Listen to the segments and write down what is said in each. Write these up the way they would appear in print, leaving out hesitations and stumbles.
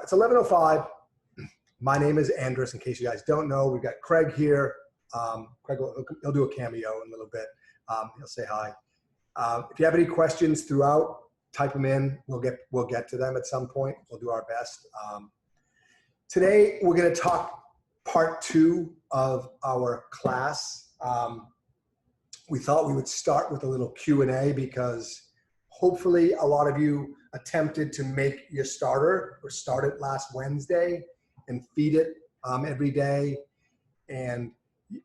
it's 11:05. My name is Andres, in case you guys don't know. We've got Craig here. Craig, he'll do a cameo in a little bit. He'll say hi. If you have any questions throughout, type them in. We'll get to them at some point. We'll do our best. Today, we're going to talk part 2 of our class. We thought we would start with a little Q&A because hopefully a lot of you attempted to make your starter or start it last Wednesday and feed it every day. And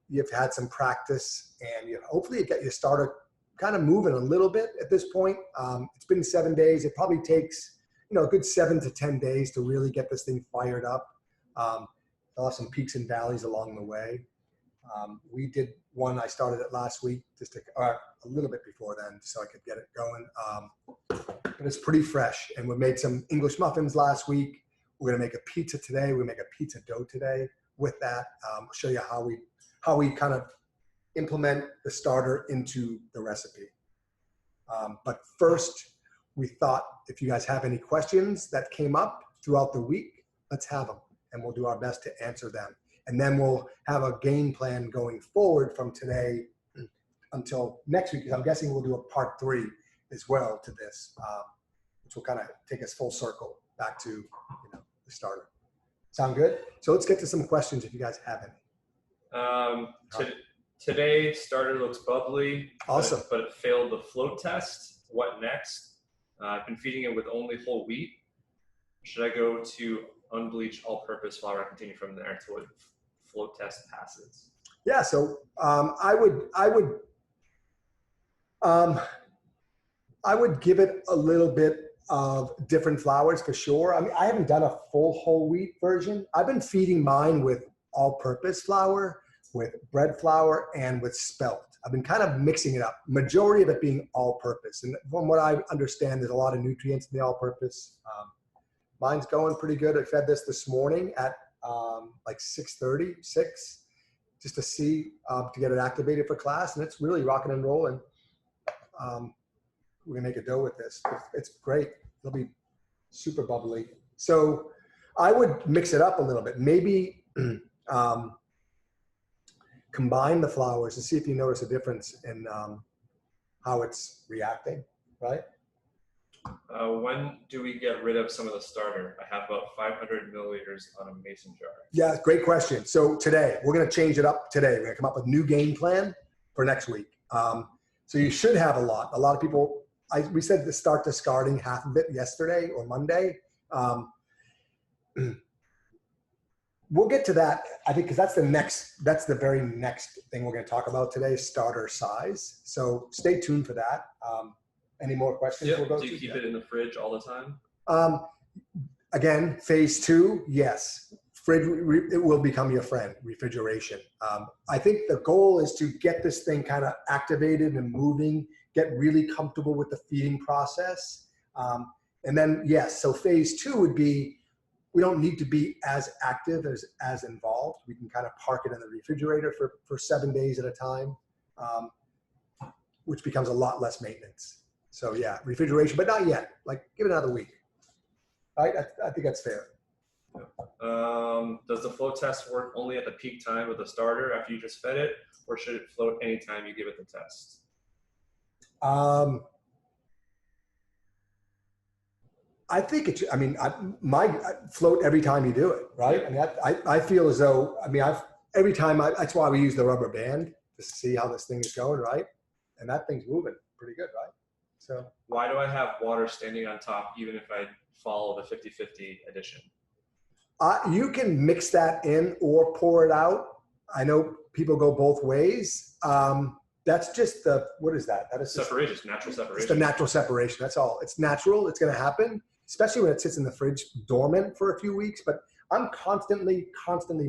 you've had some practice and hopefully you get your starter kind of moving a little bit at this point. It's been 7 days. It probably takes, a good 7 to 10 days to really get this thing fired up. There'll have some peaks and valleys along the way. We did one, I started it last week, a little bit before then, so I could get it going. But it's pretty fresh. And we made some English muffins last week. We're gonna make a pizza today. We make a pizza dough today with that. We'll show you how we kind of implement the starter into the recipe. But first, we thought if you guys have any questions that came up throughout the week, let's have them. And we'll do our best to answer them. And then we'll have a game plan going forward from today until next week, because I'm guessing we'll do a part 3 as well to this, which will kind of take us full circle back to the starter. Sound good? So let's get to some questions if you guys have any. Today, starter looks bubbly. Awesome. But it failed the float test. What next? I've been feeding it with only whole wheat. Should I go to unbleached all-purpose flour and continue from there until it float test passes? Yeah, so I would give it a little bit of different flours for sure. I mean, I haven't done a full whole wheat version. I've been feeding mine with all-purpose flour, with bread flour, and with spelt. I've been kind of mixing it up. Majority of it being all-purpose, and from what I understand, there's a lot of nutrients in the all-purpose. Mine's going pretty good. I fed this morning at like 6:30, just to see, to get it activated for class. And it's really rocking and rolling. We're gonna make a dough with this. It's great. It'll be super bubbly. So I would mix it up a little bit. Maybe combine the flours and see if you notice a difference in how it's reacting, right? When do we get rid of some of the starter? I have about 500 milliliters on a mason jar. Yeah, great question. So today, we're going to change it up today. We're going to come up with a new game plan for next week. So you should have a lot. A lot of people, we said to start discarding half of it yesterday or Monday. We'll get to that, I think, because that's the very next thing we're going to talk about today, starter size. So stay tuned for that. Any more questions? Yeah. Do you keep it in the fridge all the time? Again, phase 2, yes. It will become your friend, refrigeration. I think the goal is to get this thing kind of activated and moving, get really comfortable with the feeding process. And then, yes, so phase 2 would be, we don't need to be as active, as involved. We can kind of park it in the refrigerator for 7 days at a time, which becomes a lot less maintenance. So yeah, refrigeration, but not yet. Like, give it another week. Right? I think that's fair. Does the float test work only at the peak time of the starter after you just fed it, or should it float anytime you give it the test? I think it should, I float every time you do it, right? I mean, I feel as though, every time, that's why we use the rubber band to see how this thing is going, right? And that thing's moving pretty good, right? So why do I have water standing on top even if I follow the 50-50 addition? You can mix that in or pour it out. I know people go both ways. That's just what is that? That is separation, natural separation. It's the natural separation, that's all. It's natural, it's gonna happen, especially when it sits in the fridge dormant for a few weeks, but I'm constantly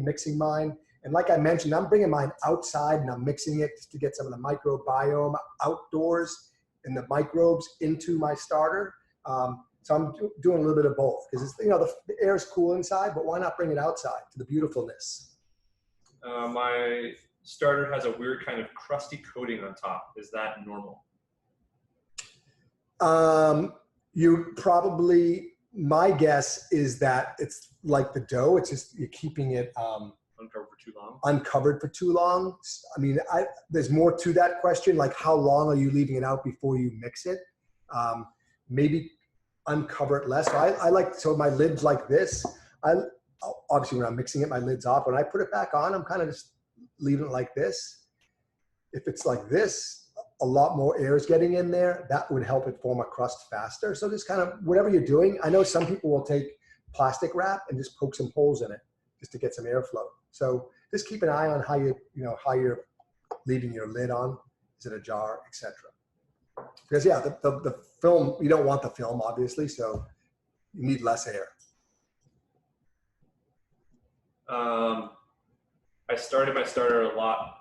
mixing mine. And like I mentioned, I'm bringing mine outside and I'm mixing it just to get some of the microbiome outdoors and the microbes into my starter. So I'm doing a little bit of both because the air is cool inside, but why not bring it outside to the beautifulness? My starter has a weird kind of crusty coating on top. Is that normal? You probably My guess is that it's like the dough. It's just you're keeping it Uncovered for too long. uncovered for too long. I mean, there's more to that question. Like, how long are you leaving it out before you mix it? Maybe uncover it less. So I like, so my lid's like this. Obviously when I'm mixing it, my lid's off. When I put it back on, I'm kind of just leaving it like this. If it's like this, a lot more air is getting in there. That would help it form a crust faster. So just kind of whatever you're doing. I know some people will take plastic wrap and just poke some holes in it just to get some airflow. So just keep an eye on how how you're leaving your lid on. Is it ajar, etc. Because yeah, the film, you don't want the film obviously, so you need less air. I started my starter a lot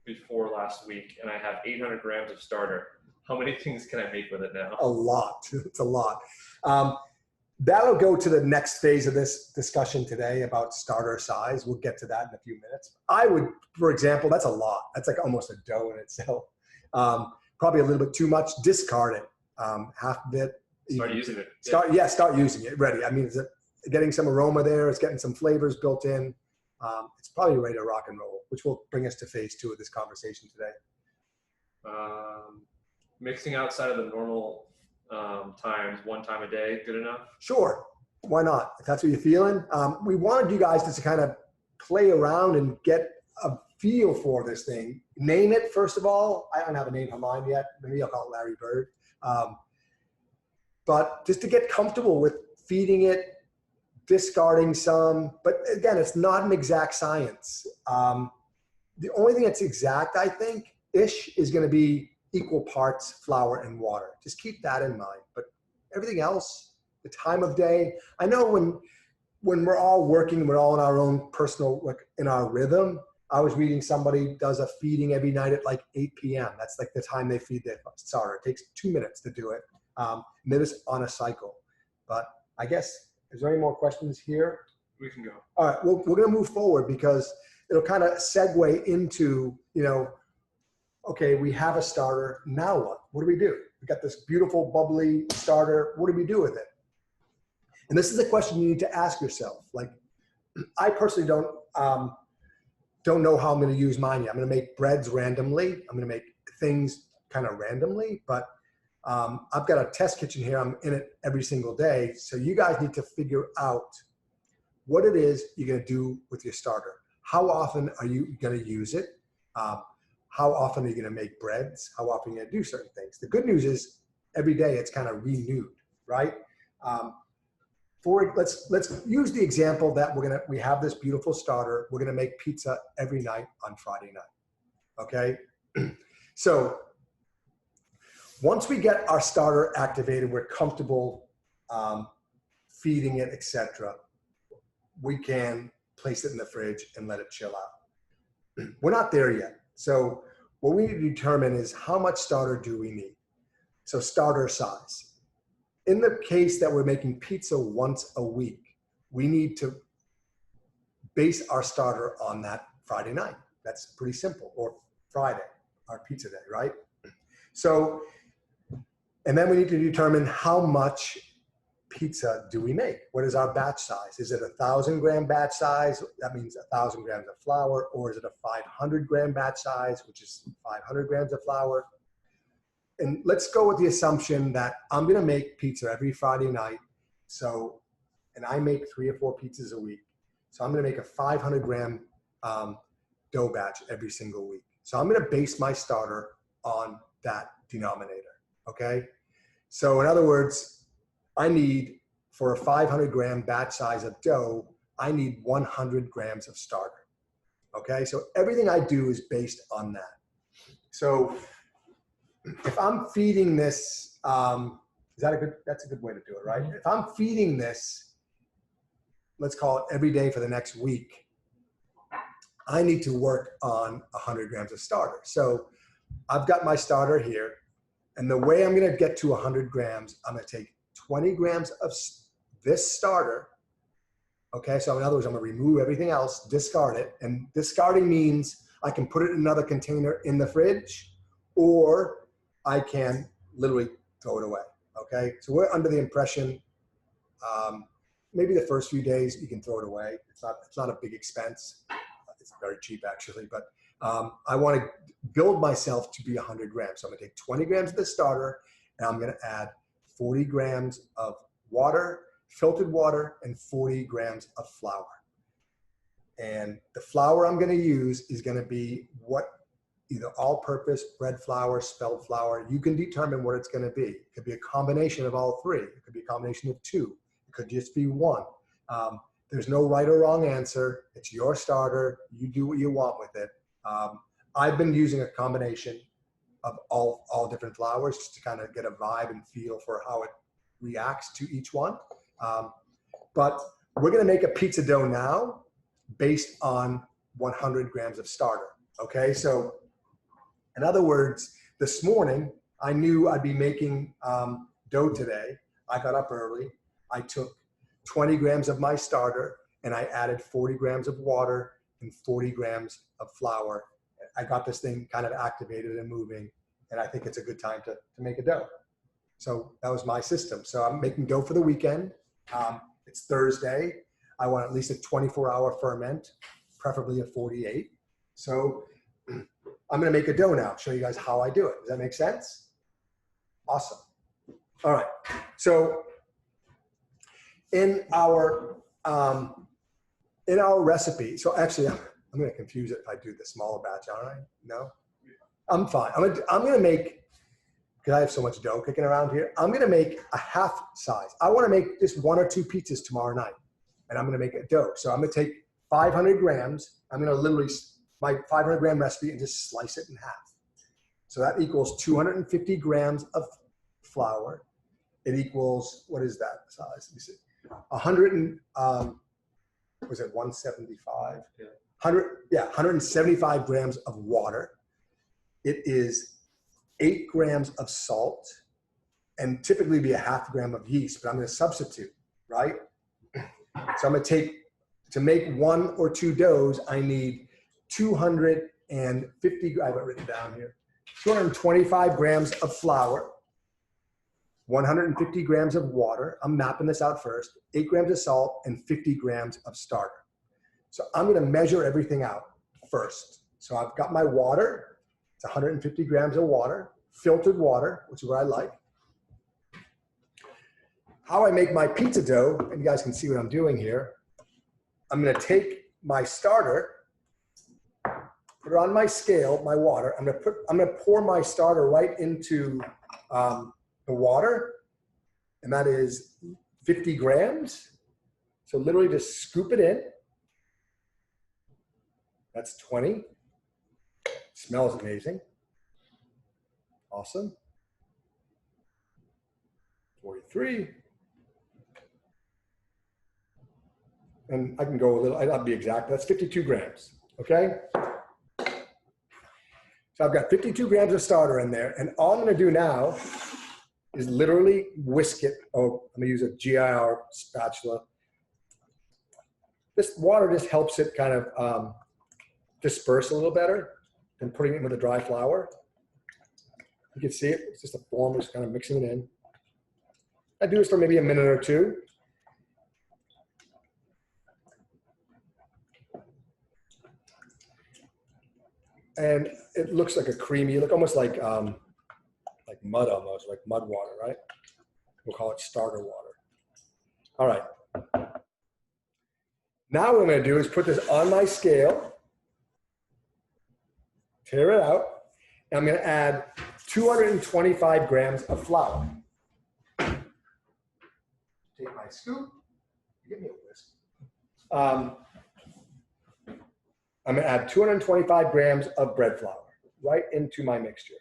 before last week, and I have 800 grams of starter. How many things can I make with it now? A lot. It's a lot. That'll go to the next phase of this discussion today about starter size. We'll get to that in a few minutes. I would, for example, that's a lot. That's like almost a dough in itself. Probably a little bit too much. Discard it. Half of it. Start using it. Start using it. Ready. I mean, is it getting some aroma there? It's getting some flavors built in. It's probably ready to rock and roll, which will bring us to phase 2 of this conversation today. Mixing outside of the normal times, 1 time a day, good enough? Sure. Why not? If that's what you're feeling. We wanted you guys just to kind of play around and get a feel for this thing. Name it, first of all. I don't have a name for mine yet. Maybe I'll call it Larry Bird. But just to get comfortable with feeding it, discarding some, but again, it's not an exact science. The only thing that's exact, I think, is going to be equal parts flour and water. Just keep that in mind. But everything else, the time of day, I know when we're all working, we're all in our own personal, like in our rhythm. I was reading somebody does a feeding every night at like 8 p.m. That's like the time they feed their starter. It takes 2 minutes to do it. And they're just on a cycle. But I guess, is there any more questions here? We can go. All right, well, we're going to move forward because it'll kind of segue into, okay, we have a starter. Now what? What do we do? We got this beautiful, bubbly starter. What do we do with it? And this is a question you need to ask yourself. Like, I personally don't know how I'm going to use mine yet. I'm going to make breads randomly. I'm going to make things kind of randomly, but I've got a test kitchen here. I'm in it every single day. So you guys need to figure out what it is you're going to do with your starter. How often are you going to use it? How often are you going to make breads? How often are you going to do certain things? The good news is every day it's kind of renewed, right? Let's use the example that we have this beautiful starter. We're going to make pizza every night on Friday night. Okay. So once we get our starter activated, we're comfortable feeding it, etc. We can place it in the fridge and let it chill out. We're not there yet. So what we need to determine is how much starter do we need? So starter size. In the case that we're making pizza once a week, we need to base our starter on that Friday night. That's pretty simple. Or Friday, our pizza day, right? So, and then we need to determine how much pizza do we make? What is our batch size? Is it a 1,000-gram batch size? That means 1,000 grams of flour. Or is it a 500-gram batch size, which is 500 grams of flour? And let's go with the assumption that I'm going to make pizza every Friday night. So, and I make 3 or 4 pizzas a week. So I'm going to make a 500-gram dough batch every single week. So I'm going to base my starter on that denominator. Okay. So in other words, I need, for a 500-gram batch size of dough, I need 100 grams of starter. Okay. So everything I do is based on that. So if I'm feeding this, that's a good way to do it, right? If I'm feeding this, let's call it every day for the next week, I need to work on 100 grams of starter. So I've got my starter here, and the way I'm going to get to 100 grams, I'm going to take 20 grams of this starter. Okay, so in other words, I'm going to remove everything else, discard it. And discarding means I can put it in another container in the fridge, or I can literally throw it away. Okay, so we're under the impression Maybe the first few days you can throw it away. It's not a big expense. It's very cheap actually, but I want to build myself to be 100 grams. So I'm going to take 20 grams of the starter, and I'm going to add 40 grams of water, filtered water, and 40 grams of flour. And the flour I'm going to use is going to be either all-purpose, bread flour, spelt flour. You can determine what it's going to be. It could be a combination of all three. It could be a combination of two. It could just be one. There's no right or wrong answer. It's your starter. You do what you want with it. I've been using a combination of all different flours just to kind of get a vibe and feel for how it reacts to each one. But we're going to make a pizza dough now based on 100 grams of starter. Okay, so in other words, this morning, I knew I'd be making dough today. I got up early. I took 20 grams of my starter, and I added 40 grams of water and 40 grams of flour. I got this thing kind of activated and moving, and I think it's a good time to make a dough. So that was my system. So I'm making dough for the weekend. It's Thursday. I want at least a 24-hour ferment, preferably a 48. So I'm going to make a dough now, show you guys how I do it. Does that make sense? Awesome. All right. So in our recipe, so actually I'm going to confuse it if I do the smaller batch, aren't I? No? I'm fine. I'm going to make, because I have so much dough kicking around here, I'm going to make a half size. I want to make just 1 or 2 pizzas tomorrow night, and I'm going to make a dough. So I'm going to take 500 grams. I'm going to literally, my 500 gram recipe, and just slice it in half. So that equals 250 grams of flour. It equals, what is that size? Let me see. 100 and, was it 175? Yeah. 175 grams of water. It is 8 grams of salt, and typically be a half gram of yeast, but I'm going to substitute, right? So I'm going to take, to make 1 or 2 doughs, I need 250, I have it written down here, 225 grams of flour, 150 grams of water. I'm mapping this out first, 8 grams of salt, and 50 grams of starter. So I'm going to measure everything out first. So I've got my water. It's 150 grams of water, filtered water, which is what I like. How I make my pizza dough, and you guys can see what I'm doing here. I'm going to take my starter, put it on my scale, my water. I'm going to pour my starter right into the water, and that is 50 grams. So literally just scoop it in. That's 20. Smells amazing. Awesome. 43. And I can go a little, I'll be exact, that's 52 grams, okay? So I've got 52 grams of starter in there, and all I'm gonna do now is literally whisk it. Oh, I'm gonna use a GIR spatula. This water just helps it kind of disperse a little better than putting it with a dry flour. You can see it, it's just a form, just kind of mixing it in. I do this for maybe a minute or 2. And it looks like a creamy, look almost like mud almost, like mud water, right? We'll call it starter water. All right. Now what I'm gonna do is put this on my scale, tear it out, and I'm gonna add 225 grams of flour. Take my scoop, give me a whisk. I'm gonna add 225 grams of bread flour right into my mixture.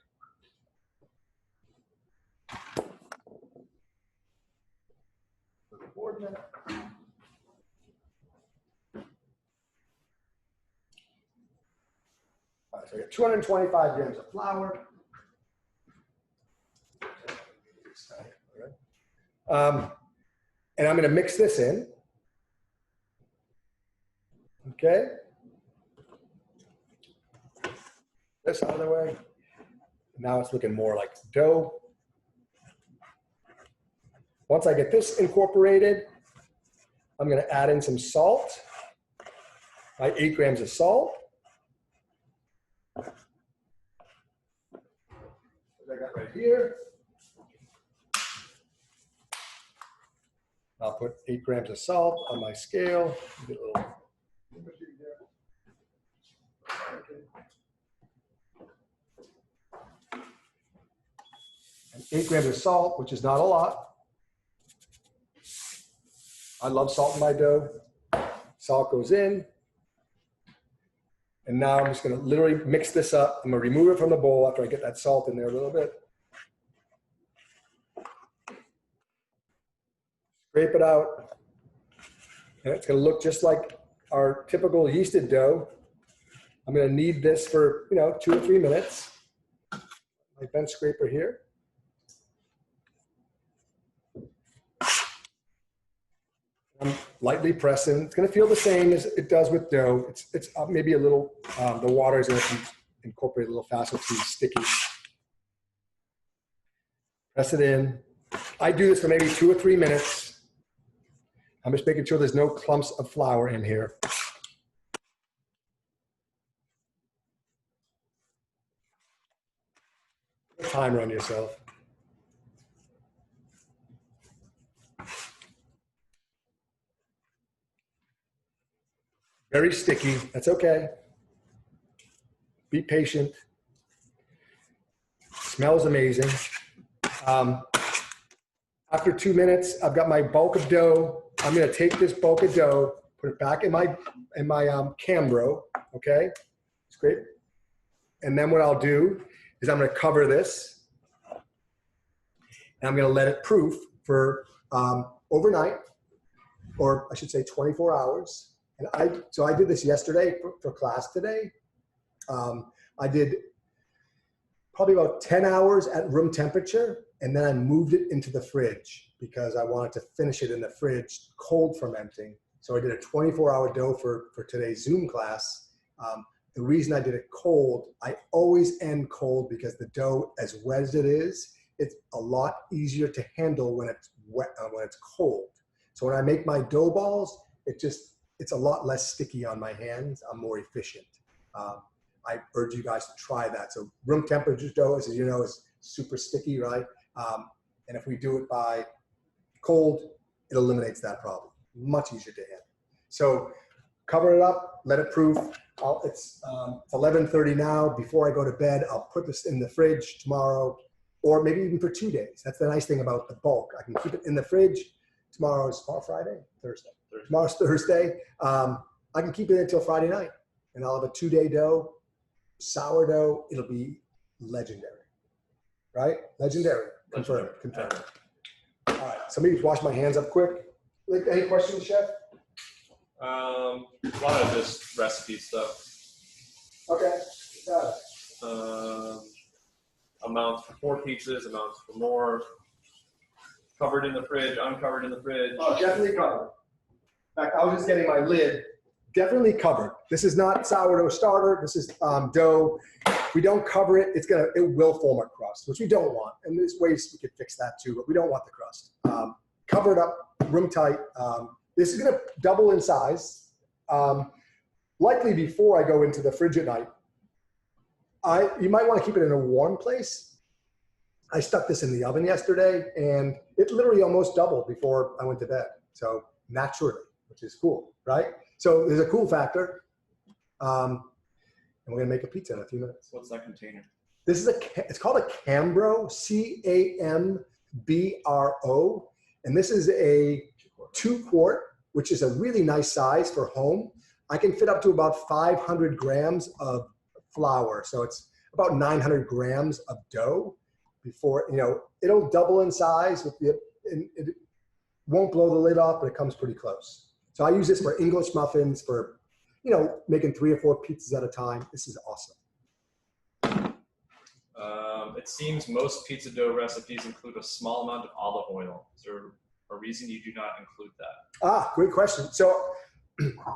All right, so I got 225 grams of flour. And I'm gonna mix this in, okay? This out of the way. Now it's looking more like dough. Once I get this incorporated, I'm going to add in some salt, my 8 grams of salt. I got right here. I'll put 8 grams of salt on my scale. Get a little. And 8 grams of salt, which is not a lot. I love salt in my dough. Salt goes in. And now I'm just going to literally mix this up. I'm going to remove it from the bowl after I get that salt in there a little bit. Scrape it out. And it's going to look just like our typical yeasted dough. I'm going to knead this for, 2 or 3 minutes. My bench scraper here. I'm lightly pressing. It's going to feel the same as it does with dough. It's maybe a little, the water is going to incorporate a little faster to be sticky. Press it in. I do this for maybe 2 or 3 minutes. I'm just making sure there's no clumps of flour in here. Put a timer on yourself. Very sticky. That's okay. Be patient. Smells amazing. After 2 minutes, I've got my bulk of dough. I'm going to take this bulk of dough, put it back in my Cambro. Okay, it's great. And then what I'll do is I'm going to cover this, and I'm going to let it proof for overnight, or I should say 24 hours. And so I did this yesterday for class today. I did probably about 10 hours at room temperature, and then I moved it into the fridge because I wanted to finish it in the fridge, cold fermenting. So I did a 24-hour dough for today's Zoom class. The reason I did it cold, I always end cold because the dough, as wet as it is, it's a lot easier to handle when it's wet, when it's cold. So when I make my dough balls, it's a lot less sticky on my hands. I'm more efficient. I urge you guys to try that. So room temperature dough, as you know, is super sticky, right? And if we do it by cold, it eliminates that problem. Much easier to handle. So cover it up, let it proof. It's 11:30 now. Before I go to bed, I'll put this in the fridge tomorrow, or maybe even for 2 days. That's the nice thing about the bulk. I can keep it in the fridge. Tomorrow's Friday? Thursday. Tomorrow's Thursday. I can keep it until Friday night, and I'll have a 2-day dough, sourdough. It'll be legendary, right? Legendary. Confirm. All right. Somebody wash my hands up quick. Like, any questions, Chef? A lot of just recipe stuff. Okay. Got it. Amounts for 4 pizzas, amounts for more. Covered in the fridge, uncovered in the fridge. Oh, definitely covered. In fact, I was just getting my lid. Definitely covered. This is not sourdough starter. This is dough. If we don't cover it, it will form a crust, which we don't want. And there's ways we could fix that too, but we don't want the crust. Cover it up, room tight. This is going to double in size. Likely before I go into the fridge at night. You might want to keep it in a warm place. I stuck this in the oven yesterday, and it literally almost doubled before I went to bed. So naturally, which is cool, right? So there's a cool factor. And we're gonna make a pizza in a few minutes. What's that container? This is it's called a Cambro, C-A-M-B-R-O. And this is a 2-quart, which is a really nice size for home. I can fit up to about 500 grams of flour. So it's about 900 grams of dough. Before, it'll double in size it won't blow the lid off, but it comes pretty close. So I use this for English muffins, for, making 3 or 4 pizzas at a time. This is awesome. It seems most pizza dough recipes include a small amount of olive oil. Is there a reason you do not include that? Great question. So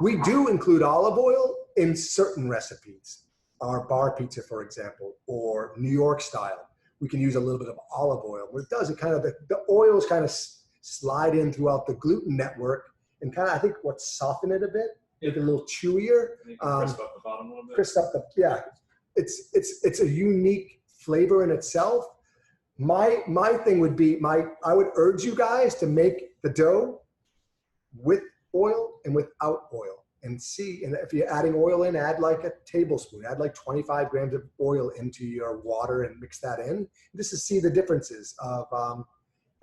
we do include olive oil in certain recipes. Our bar pizza, for example, or New York style. We can use a little bit of olive oil. What it does, the oil is kind of slide in throughout the gluten network and kind of, I think, soften it a bit, make it a little chewier. You can crisp up the bottom a little bit. Crisp up yeah. It's a unique flavor in itself. My thing would be, I would urge you guys to make the dough with oil and without oil and see, and if you're adding oil in, add like a tablespoon, add like 25 grams of oil into your water and mix that in, just to see the differences of,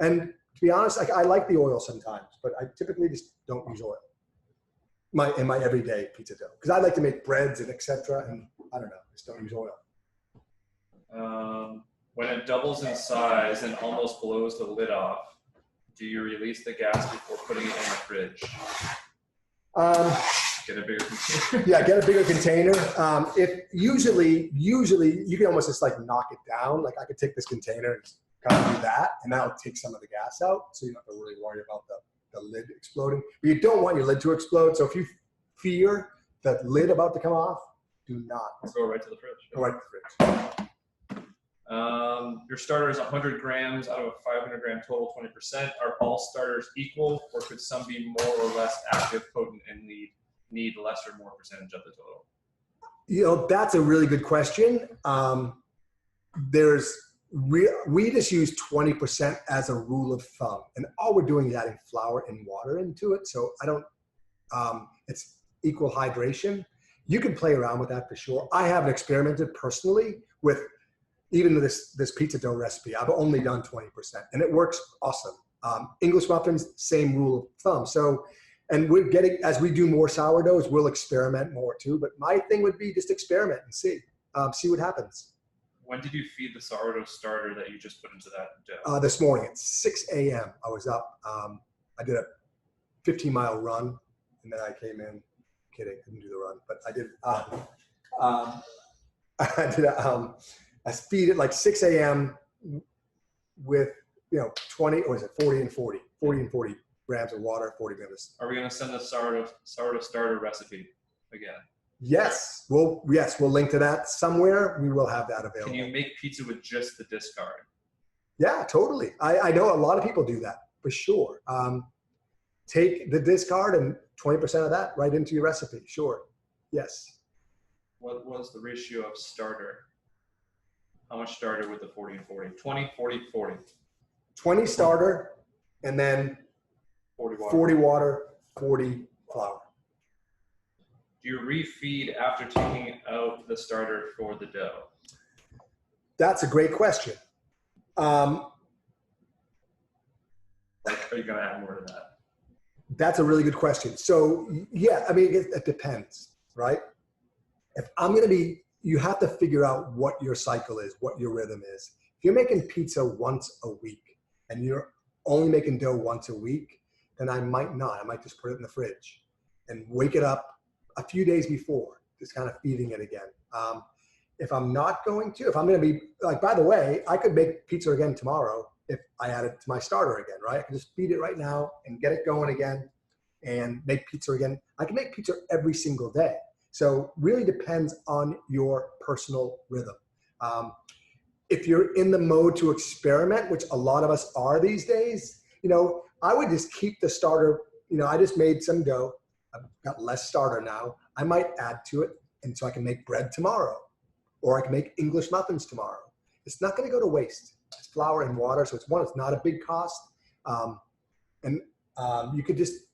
and to be honest, I like the oil sometimes, but I typically just don't use oil in my everyday pizza dough, because I like to make breads and etc. And I don't know, just don't use oil. When it doubles in size and almost blows the lid off, do you release the gas before putting it in the fridge? Get a bigger container. Yeah, get a bigger container. If usually you can almost just like knock it down. Like I could take this container and kind of do that, and that'll take some of the gas out, so you don't have to really worry about the lid exploding. But you don't want your lid to explode. So if you fear that lid about to come off, do not. Go right to the fridge. Go right to the fridge. Your starter is 100 grams out of a 500 gram total, 20%. Are all starters equal, or could some be more or less active, potent, and need less or more percentage of the total? You know, that's a really good question. We just use 20% as a rule of thumb, and all we're doing is adding flour and water into it. So I don't. It's equal hydration. You can play around with that for sure. I haven't experimented personally with even this pizza dough recipe. I've only done 20%, and it works awesome. English muffins, same rule of thumb. So, and we're getting, as we do more sourdoughs, we'll experiment more too. But my thing would be just experiment and see what happens. When did you feed the sourdough starter that you just put into that dough? This morning at 6 a.m. I was up. I did a 15-mile run, and then I came in. Kidding, I didn't do the run, but I did. I feed it like 6 a.m. with 40 and 40 grams of water, 40 grams. Are we going to send the sourdough starter recipe again? Yes, we'll link to that somewhere. We will have that available. Can you make pizza with just the discard? Yeah, totally. I know a lot of people do that for sure. Take the discard and 20% of that right into your recipe. Sure. Yes. What was the ratio of starter? How much starter with the 40 and 40? 20, 40, 40. 20 starter, and then 40 water, 40 flour. Do you refeed after taking out the starter for the dough? That's a great question. Are you going to add more to that? That's a really good question. So yeah, I mean, it depends, right? If I'm going to be, you have to figure out what your cycle is, what your rhythm is. If you're making pizza once a week and you're only making dough once a week, then I might not. I might just put it in the fridge and wake it up a few days before, just kind of feeding it again. If I'm not going to, if I'm going to be like, by the way, I could make pizza again tomorrow if I add it to my starter again, right? I can just feed it right now and get it going again and make pizza again. I can make pizza every single day. So really depends on your personal rhythm. If you're in the mode to experiment, which a lot of us are these days, I would just keep the starter. I just made some dough. I've got less starter now. I might add to it, and so I can make bread tomorrow, or I can make English muffins tomorrow. It's not going to go to waste. It's flour and water, so it's not a big cost, and you could just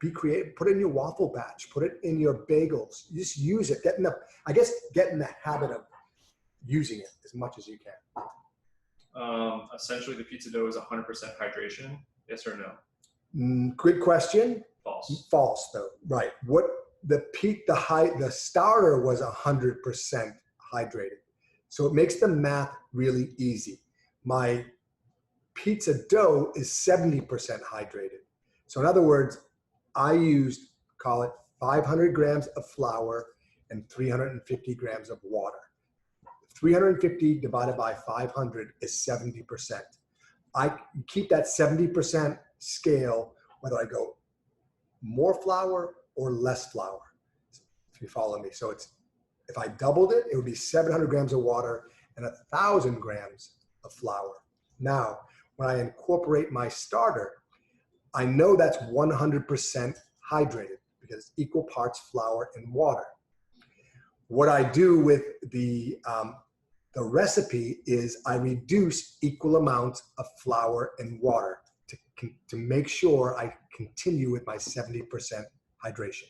be creative. Put it in your waffle batch. Put it in your bagels. You just use it. Get in the habit of using it as much as you can. Essentially, the pizza dough is 100% hydration. Yes or no? Good question. False. False, though. Right. What the starter was 100% hydrated, so it makes the math really easy. My pizza dough is 70% hydrated. So in other words, I used, call it 500 grams of flour and 350 grams of water. 350 divided by 500 is 70%. I keep that 70% scale whether I go more flour or less flour, if you follow me. So if I doubled it, it would be 700 grams of water and 1,000 grams of flour. Now, when I incorporate my starter, I know that's 100% hydrated because it's equal parts flour and water. What I do with the recipe is I reduce equal amounts of flour and water to make sure I continue with my 70% hydration.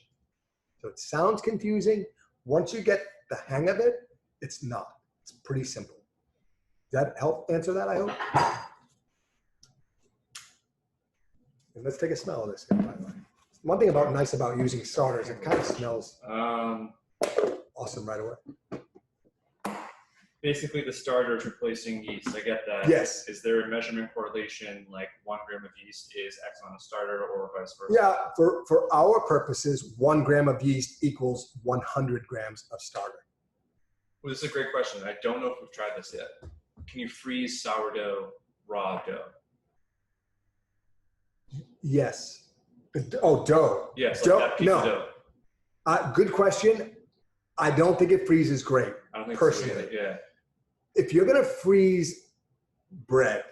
So it sounds confusing. Once you get the hang of it, it's not. It's pretty simple. Does that help answer that, I hope? And let's take a smell of this here, by the way. One thing nice about using starters, it kind of smells awesome right away. Basically, the starter is replacing yeast. I get that. Yes. Is there a measurement correlation, like 1 gram of yeast is X on a starter, or vice versa? Yeah, for our purposes, 1 gram of yeast equals 100 grams of starter. Well, this is a great question. I don't know if we've tried this yet. Can you freeze sourdough raw dough? Yes. Oh, dough. Yes, dough? Like that pizza No. dough. Good question. I don't think it freezes great. I don't think personally. So either. Yeah. If you're going to freeze bread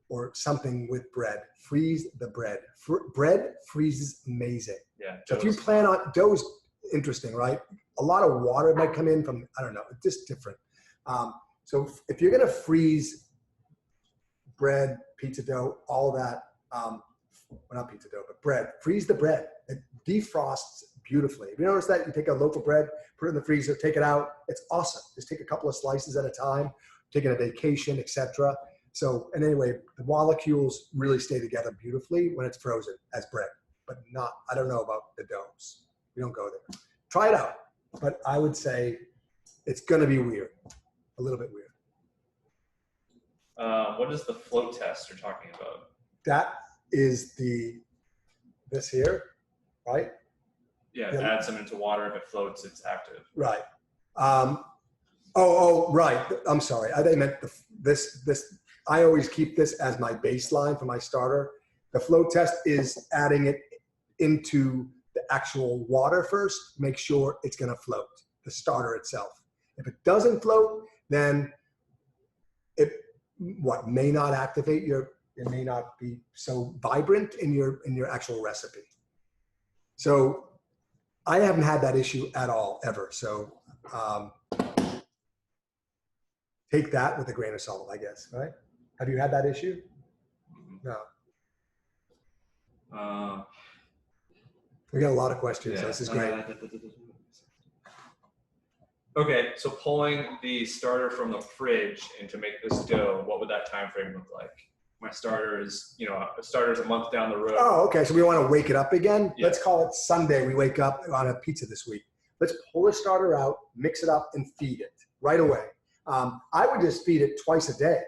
or something with bread, freeze the bread. Bread freezes amazing. Yeah. So if you plan on, dough's interesting, right? A lot of water might come in from, I don't know, it's just different. So if you're going to freeze bread, pizza dough, all that, well, not pizza dough, but bread, freeze the bread. It defrosts beautifully. If you notice that, you take a loaf of bread, put it in the freezer, take it out. It's awesome. Just take a couple of slices at a time, taking a vacation, etc. So, and anyway, the molecules really stay together beautifully when it's frozen as bread, but not, I don't know about the doughs. We don't go there. Try it out. But I would say it's going to be weird, a little bit weird. What is the float test you're talking about? That is this here, right? Yeah, add some into water. If it floats, it's active. Right. Right. I'm sorry. I meant this. I always keep this as my baseline for my starter. The float test is adding it into the actual water first. Make sure it's going to float, the starter itself. If it doesn't float, then it may not activate it may not be so vibrant in your actual recipe. So I haven't had that issue at all, ever. So take that with a grain of salt, I guess, right? Have you had that issue? No. We got a lot of questions. Yeah. So this is great. Okay, so pulling the starter from the fridge and to make this dough, what would that time frame look like? My starter is, a starter is a month down the road. Oh, okay. So we want to wake it up again. Yeah. Let's call it Sunday. We wake up on a pizza this week. Let's pull the starter out, mix it up, and feed it right away. I would just feed it twice a day,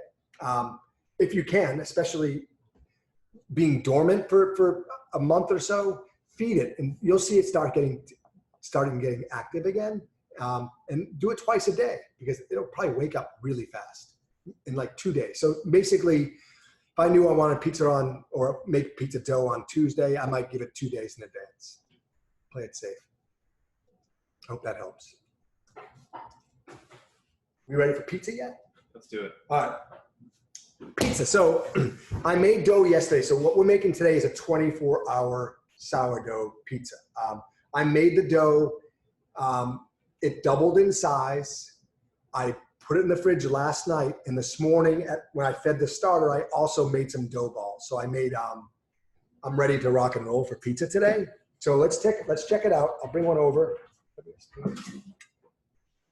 if you can, especially being dormant for a month or so. Feed it, and you'll see it starting getting active again. And do it twice a day because it'll probably wake up really fast in like 2 days. So basically, if I knew I wanted pizza or make pizza dough on Tuesday, I might give it 2 days in advance. Play it safe. Hope that helps. We ready for pizza yet? Let's do it. All right. Pizza. So I made dough yesterday. So what we're making today is a 24-hour sourdough pizza. I made the dough. It doubled in size. I put it in the fridge last night, and this morning when I fed the starter, I also made some dough balls. So I made, I'm ready to rock and roll for pizza today. So let's check it out. I'll bring one over. Let's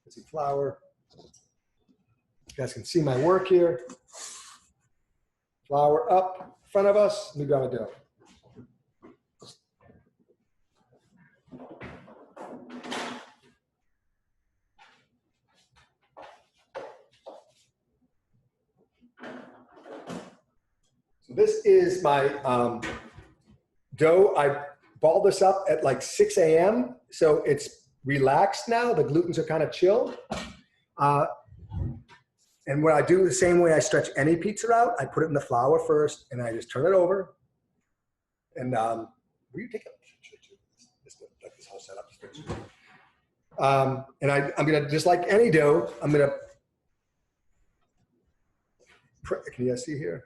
see, flour. You guys can see my work here. Flour up in front of us. Let me grab a dough. So this is my dough. I balled this up at like 6 a.m. So it's relaxed now. The glutens are kind of chilled. And what I do the same way I stretch any pizza out, I put it in the flour first and I just turn it over. And will you take it? Like this whole setup. And I'm going to, just like any dough, I'm going to, can you guys see here?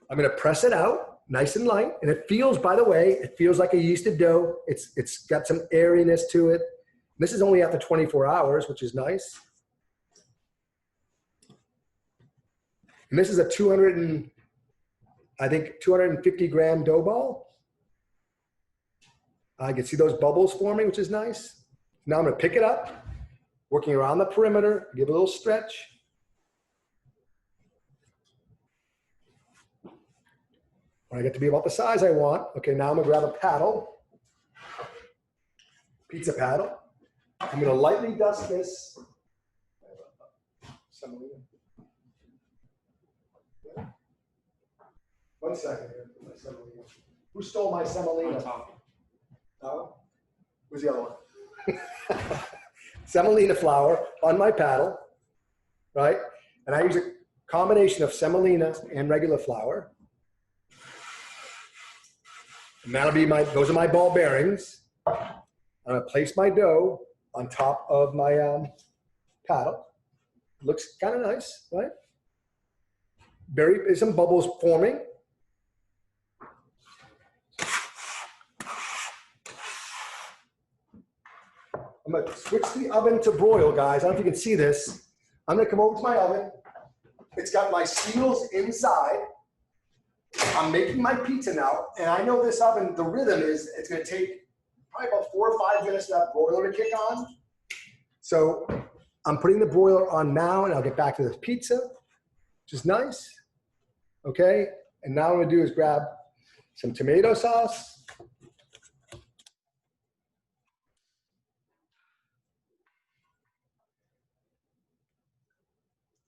I'm going to press it out nice and light. And it feels, by the way, it feels like a yeasted dough. It's got some airiness to it. This is only after 24 hours, which is nice. And this is a 250 gram dough ball. I can see those bubbles forming, which is nice. Now I'm going to pick it up, working around the perimeter, give it a little stretch. When I get to be about the size I want, okay, now I'm going to grab a paddle, pizza paddle. I'm going to lightly dust this. One second here. Who stole my semolina? No? Where's the other one? Semolina flour on my paddle, right? And I use a combination of semolina and regular flour. And that'll be those are my ball bearings. I'm gonna place my dough on top of my paddle. Looks kind of nice, right? There's some bubbles forming. I'm gonna switch the oven to broil, guys. I don't know if you can see this. I'm gonna come over to my oven. It's got my seals inside. I'm making my pizza now, and I know this oven, the rhythm is, it's gonna take probably about 4 or 5 minutes for that broiler to kick on. So I'm putting the broiler on now, and I'll get back to this pizza, which is nice, okay? And now what I'm gonna do is grab some tomato sauce.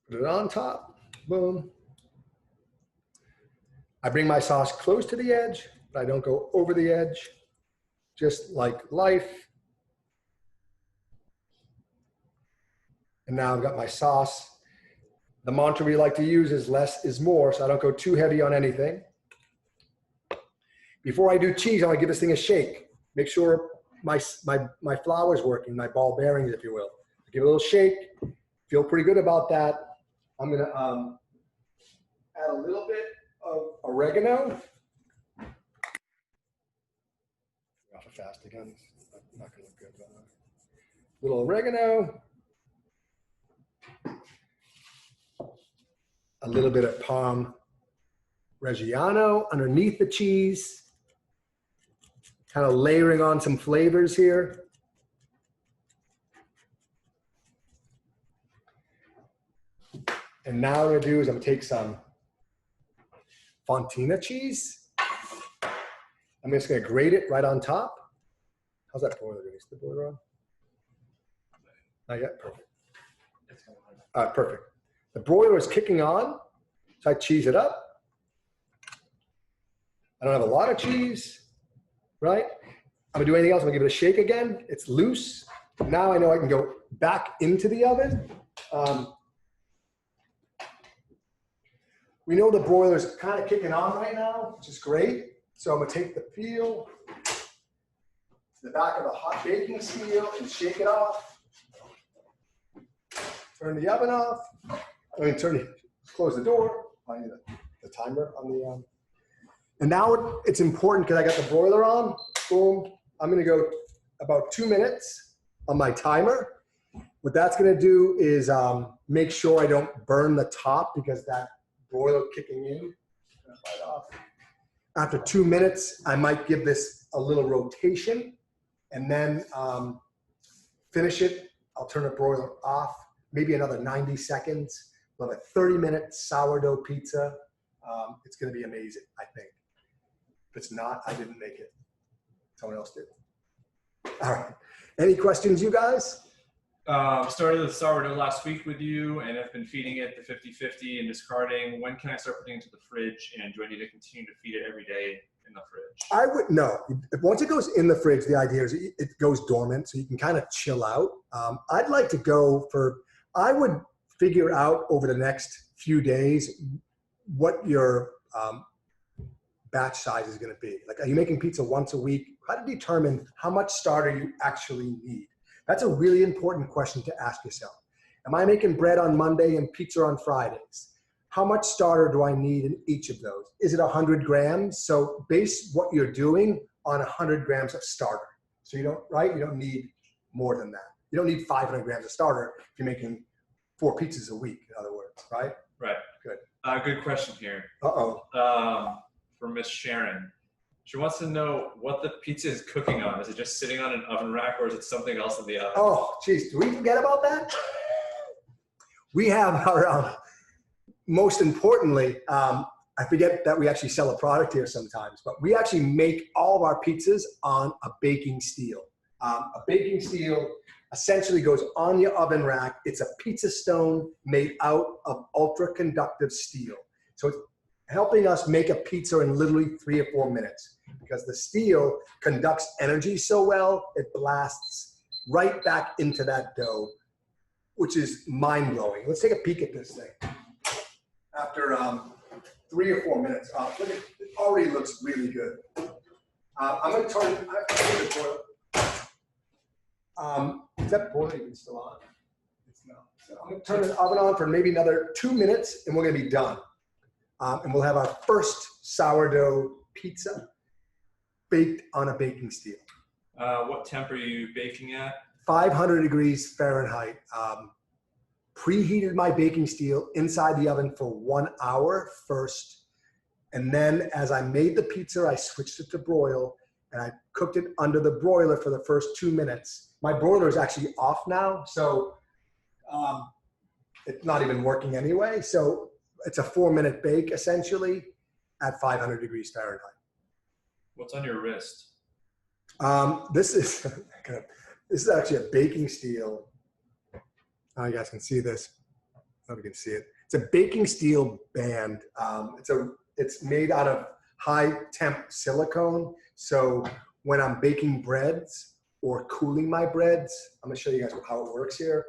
Put it on top, boom. I bring my sauce close to the edge, but I don't go over the edge, just like life. And now I've got my sauce. The mantra we like to use is less is more, so I don't go too heavy on anything. Before I do cheese, I want to give this thing a shake. Make sure my flour is working, my ball bearings, if you will. Give it a little shake. Feel pretty good about that. I'm going to add a little bit of oregano. Off fast again. Not going to look good. But, little oregano. A little bit of Parm Reggiano underneath the cheese. Kind of layering on some flavors here. And now what I'm going to do is I'm going to take some Fontina cheese. I'm just going to grate it right on top. How's that broiler doing? Is the broiler on? Not yet? Perfect. Perfect. The broiler is kicking on, so I cheese it up. I don't have a lot of cheese, right? I'm going to do anything else. I'm going to give it a shake again. It's loose. Now I know I can go back into the oven. We know the broiler's kind of kicking on right now, which is great. So I'm going to take the peel to the back of the hot baking steel and shake it off. Turn the oven off. Close the door. I need the timer on the, and now it's important because I got the broiler on. Boom. I'm going to go about 2 minutes on my timer. What that's going to do is make sure I don't burn the top because that broiler kicking in. Right off. After 2 minutes, I might give this a little rotation and then finish it. I'll turn the broiler off, maybe another 90 seconds. We'll have a 30-minute sourdough pizza. It's going to be amazing, I think. If it's not, I didn't make it. Someone else did. All right. Any questions, you guys? Started the sourdough last week with you, and I've been feeding it the 50-50 and discarding. When can I start putting it into the fridge, and do I need to continue to feed it every day in the fridge? I would no. Once it goes in the fridge, the idea is it goes dormant, so you can kind of chill out. I'd like to go for. I would figure out over the next few days what your batch size is going to be. Like, are you making pizza once a week? How to determine how much starter you actually need? That's a really important question to ask yourself. Am I making bread on Monday and pizza on Fridays? how much starter do I need in each of those? Is it 100 grams? So base what you're doing on 100 grams of starter. So you don't, right? You don't need more than that. You don't need 500 grams of starter if you're making 4 pizzas a week, in other words, right? Right. Good. Good question here. Uh-oh. From Miss Sharon. She wants to know what the pizza is cooking on. Is it just sitting on an oven rack or is it something else in the oven? Oh, geez, do we forget about that? We have our, most importantly, I forget that we actually sell a product here sometimes, but we actually make all of our pizzas on a baking steel. A baking steel essentially goes on your oven rack. It's a pizza stone made out of ultra conductive steel. So it's helping us make a pizza in literally 3 or 4 minutes because the steel conducts energy so well, it blasts right back into that dough, which is mind-blowing. Let's take a peek at this thing. After 3 or 4 minutes, look at, it already looks really good. I'm gonna turn, is that boiler even still on? It's not. So I'm gonna turn the oven on for maybe another 2 minutes and we're gonna be done. And we'll have our first sourdough pizza baked on a baking steel. What temp are you baking at? 500 degrees Fahrenheit. Preheated my baking steel inside the oven for 1 hour first. And then as I made the pizza, I switched it to broil and I cooked it under the broiler for the first 2 minutes. My broiler is actually off now, so it's not even working anyway. So it's a 4-minute bake essentially at 500 degrees Fahrenheit. What's on your wrist? This is actually a baking steel. Oh, you guys can see this. Oh, we can see it. It's a baking steel band. It's made out of high temp silicone. So when I'm baking breads or cooling my breads, I'm gonna show you guys how it works here.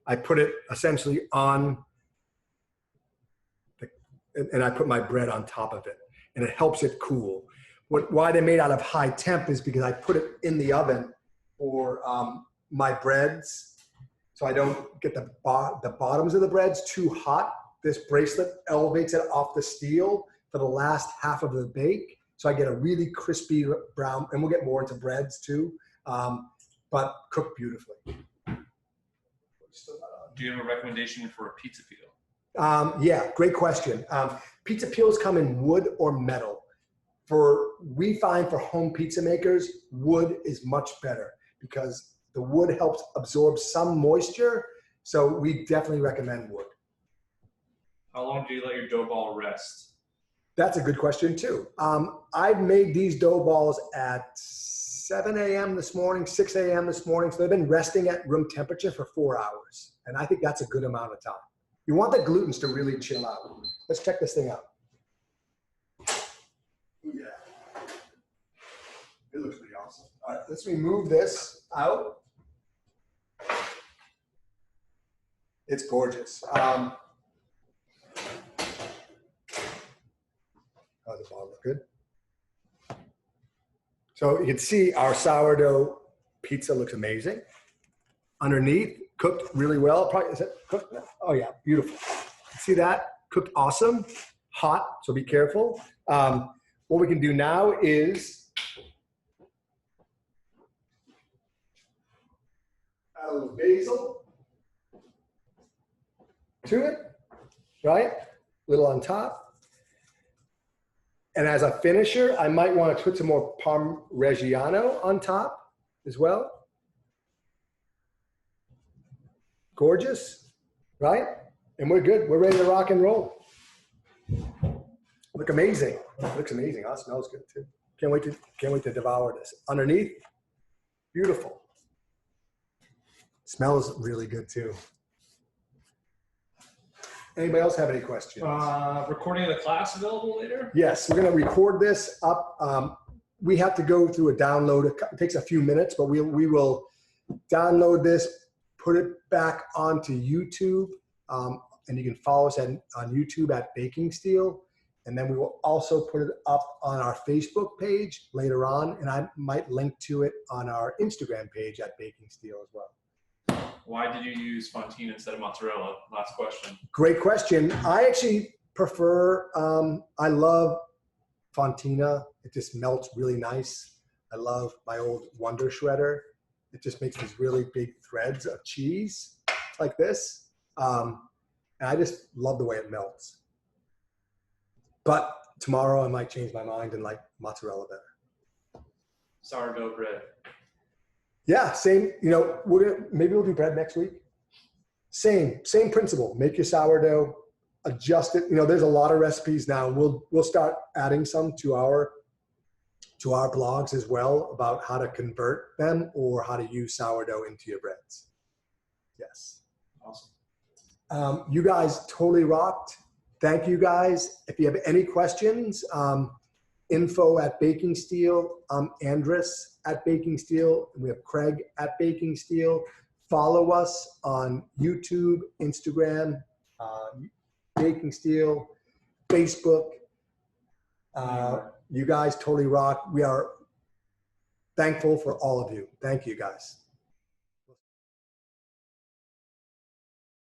I put it essentially on, and I put my bread on top of it, and it helps it cool. Why they're made out of high temp is because I put it in the oven for my breads, so I don't get the bottoms of the breads too hot. This bracelet elevates it off the steel for the last half of the bake, so I get a really crispy brown, and we'll get more into breads too, but cooked beautifully. Do you have a recommendation for a pizza peel? Yeah, great question. Pizza peels come in wood or metal. We find for home pizza makers, wood is much better because the wood helps absorb some moisture. So we definitely recommend wood. How long do you let your dough ball rest? That's a good question too. I've made these dough balls at 7 a.m. this morning, 6 a.m. this morning. So they've been resting at room temperature for 4 hours. And I think that's a good amount of time. You want the glutens to really chill out. Let's check this thing out. Yeah. It looks pretty awesome. All right, let's remove this out. It's gorgeous. How does the ball look good? So you can see our sourdough pizza looks amazing. Underneath, cooked really well. Probably, is it cooked? Oh yeah, beautiful. See that? Cooked awesome. Hot, so be careful. What we can do now is add a little basil to it, right? A little on top. And as a finisher, I might want to put some more Parmigiano on top as well. Gorgeous, right? And we're good. We're ready to rock and roll. Look amazing. Looks amazing. Oh, it smells good too. Can't wait to devour this. Underneath, beautiful. Smells really good too. Anybody else have any questions? Recording of the class available later? Yes, we're going to record this up. We have to go through a download. It takes a few minutes, but we will download this, put it back onto YouTube, and you can follow us on YouTube at Baking Steel. And then we will also put it up on our Facebook page later on, and I might link to it on our Instagram page at Baking Steel as well. Why did you use fontina instead of mozzarella? Last question. Great question. I actually prefer, I love fontina. It just melts really nice. I love my old Wonder Shredder. It just makes these really big threads of cheese like this. And I just love the way it melts. But tomorrow I might change my mind and like mozzarella better. Sourdough bread. Yeah, same. You know, maybe we'll do bread next week. Same principle. Make your sourdough, adjust it. You know, there's a lot of recipes now. We'll start adding some to our blogs as well about how to convert them or how to use sourdough into your breads. Yes. Awesome. You guys totally rocked. Thank you guys. If you have any questions, info@Baking Steel. I'm Andres @Baking Steel. And we have Craig @Baking Steel. Follow us on YouTube, Instagram, Baking Steel, Facebook. You guys totally rock. We are thankful for all of you. Thank you guys.